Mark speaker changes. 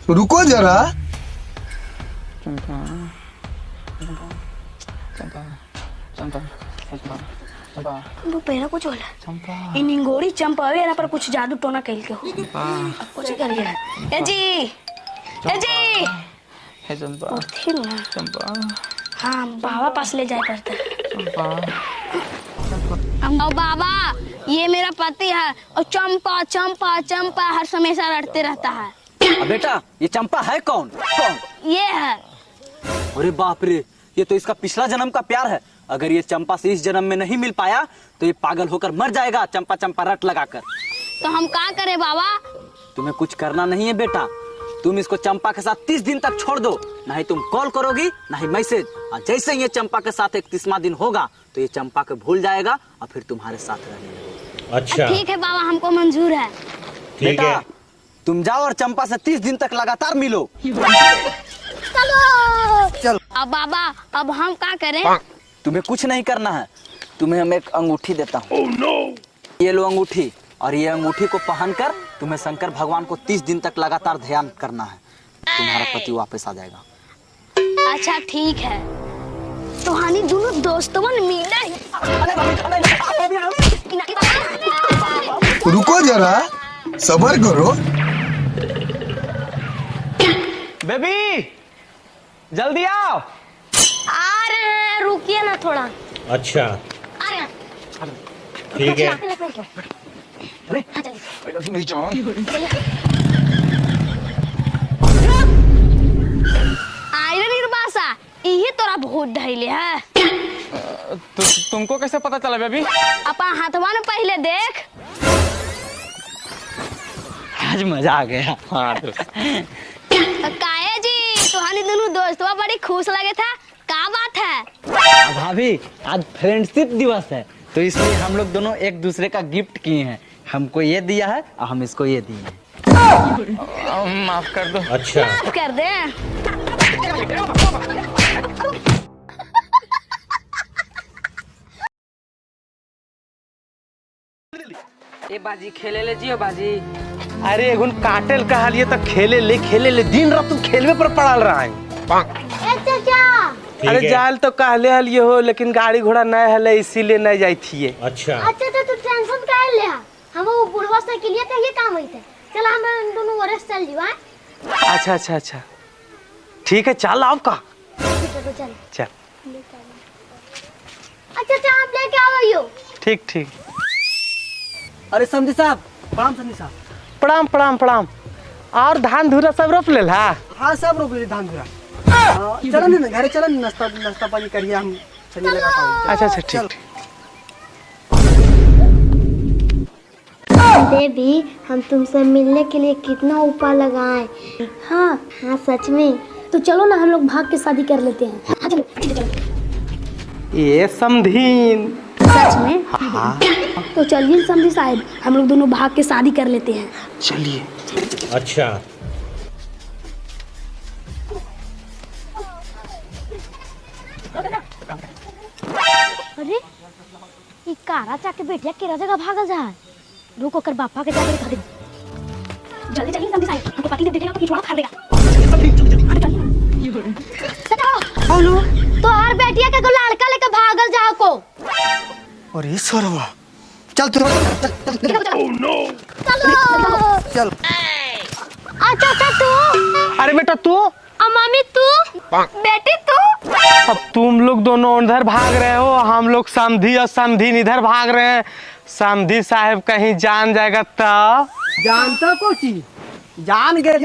Speaker 1: रुको जरा।
Speaker 2: चंपा चंपा चंपा चंपा चंपा चंपा
Speaker 3: वो पहला कुछ बोला
Speaker 2: चंपा
Speaker 3: इन इंगोरी चंपावे ना पर कुछ जादू टोना कैल के हो कुछ कर गया। ए जी
Speaker 2: हे चंपा
Speaker 3: उठी ना।
Speaker 2: चंपा
Speaker 3: हाँ बाबा पास ले जाए पड़ता।
Speaker 2: चंपा
Speaker 3: और बाबा ये मेरा पति है और चंपा चंपा चंपा हर समय से लड़ते रहता है।
Speaker 4: बेटा ये चंपा है कौन?
Speaker 3: ये है।
Speaker 4: अरे बाप रे, ये तो इसका पिछला जन्म का प्यार है। अगर ये चंपा से इस जन्म में नहीं मिल पाया तो ये पागल होकर मर जाएगा चंपा चंपा रट लगाकर।
Speaker 3: तो हम क्या करें बाबा?
Speaker 4: तुम्हें कुछ करना नहीं है बेटा, तुम इसको चंपा के साथ 30 दिन तक छोड़ दो। नहीं तुम कॉल करोगी नहीं मैसेज, और जैसे ये चंपा के साथ 31वां दिन होगा तो ये चंपा को भूल जाएगा और फिर तुम्हारे साथ रहेगा।
Speaker 5: अच्छा
Speaker 3: ठीक है बाबा, हमको मंजूर है।
Speaker 5: ठीक है।
Speaker 4: तुम जाओ और चंपा से 30 दिन तक लगातार मिलो।
Speaker 3: चलो। अब बाबा अब हम क्या करें?
Speaker 4: तुम्हें कुछ नहीं करना है, तुम्हें हम एक अंगूठी देता हूँ। ये लो अंगूठी, और ये अंगूठी को पहनकर तुम्हें शंकर भगवान को 30 दिन तक लगातार ध्यान करना है, तुम्हारा पति वापस आ जाएगा।
Speaker 3: अच्छा ठीक है। तो हानि दोनों दोस्तों ने मिला।
Speaker 1: रुको जरा, सबर करो।
Speaker 2: बेबी जल्दी आओ।
Speaker 3: आ रहे हैं, रुकिए ना थोड़ा।
Speaker 5: अच्छा
Speaker 3: आ रहे हैं।
Speaker 5: ठीक है।
Speaker 3: आयरन निर्बासा यही तोरा बहुत ढैले है।
Speaker 2: तुमको कैसे पता चला बेबी?
Speaker 3: अपन हाथवा में पहले देख।
Speaker 4: आज मजा आ गया।
Speaker 2: हाँ
Speaker 3: काहे जी तुहानी दोनों दोस्तवा बड़ी खुश लगे था, का बात है?
Speaker 4: भाभी आज फ्रेंडशिप दिवस है तो इसलिए हम लोग दोनों एक दूसरे का गिफ्ट किए हैं। हमको ये दिया है और हम इसको ये दिए हैं।
Speaker 2: माफ कर दो।
Speaker 5: अच्छा
Speaker 3: माफ कर दे।
Speaker 6: ए बाजी खेले ले जियो बाजी।
Speaker 7: अरे एगुन काटेल कहलिए तो खेले ले दिन रात तू खेलवे पर पड़ल रहा है।
Speaker 5: ठीक
Speaker 7: अरे
Speaker 5: है।
Speaker 7: जाल तो कहले हलिए हो लेकिन गाड़ी घोड़ा नहीं हले इसीलिए नहीं जाई थी।
Speaker 5: अच्छा
Speaker 8: अच्छा तो तू टेंशन काहे ले? हम वो बुढ़वा से के लिए कहिए काम होइते। चल हम दोनों वरस चल जीवा।
Speaker 7: अच्छा ठीक है चल आओ का।
Speaker 8: तो चल
Speaker 7: चल
Speaker 8: अच्छा आप लेके आवइयो।
Speaker 7: ठीक।
Speaker 4: अरे समझी साहब, प्रणाम समझी साहब।
Speaker 7: प्रणाम। और धान धुरा सब रोप लेल हा?
Speaker 4: हाँ सब रोक ली धान धुरा। चलो ना घर चलो, नाश्ता पानी करिए, हम चलिए लगा।
Speaker 7: अच्छा ठीक।
Speaker 8: देवी हम तुमसे मिलने के लिए कितना उपाय लगाए। हाँ सच में।
Speaker 3: तो चलो ना हम लोग भाग के शादी कर लेते हैं। हाँ चलो।
Speaker 7: ये समधीन
Speaker 3: सच में? हाँ। तो चलिए समझी साहब, हम लोग दोनों भाग के शादी कर लेते हैं।
Speaker 7: चलिए।
Speaker 5: अच्छा
Speaker 8: अरे ये कारा चाके बेटिया केरा जगह भागल जा। रुको कर बापा के जाके खा दे।
Speaker 3: जल्दी समझी साहब, हमको पति जब देखेगा तो पिछवाड़ा खा देगा।
Speaker 8: हेलो तो हर बेटिया के लड़का लेके भागल जा को।
Speaker 4: अरे सरवा चल तू चल।
Speaker 8: अच्छा तू।
Speaker 7: अरे बेटा तू,
Speaker 8: मम्मी तू, बेटी तू।
Speaker 7: अब तुम लोग दोनों उधर भाग रहे हो, हम लोग समधी और समधीन इधर भाग रहे हैं। समधी साहब कहीं जान जाएगा तो
Speaker 4: जानता को जान गए।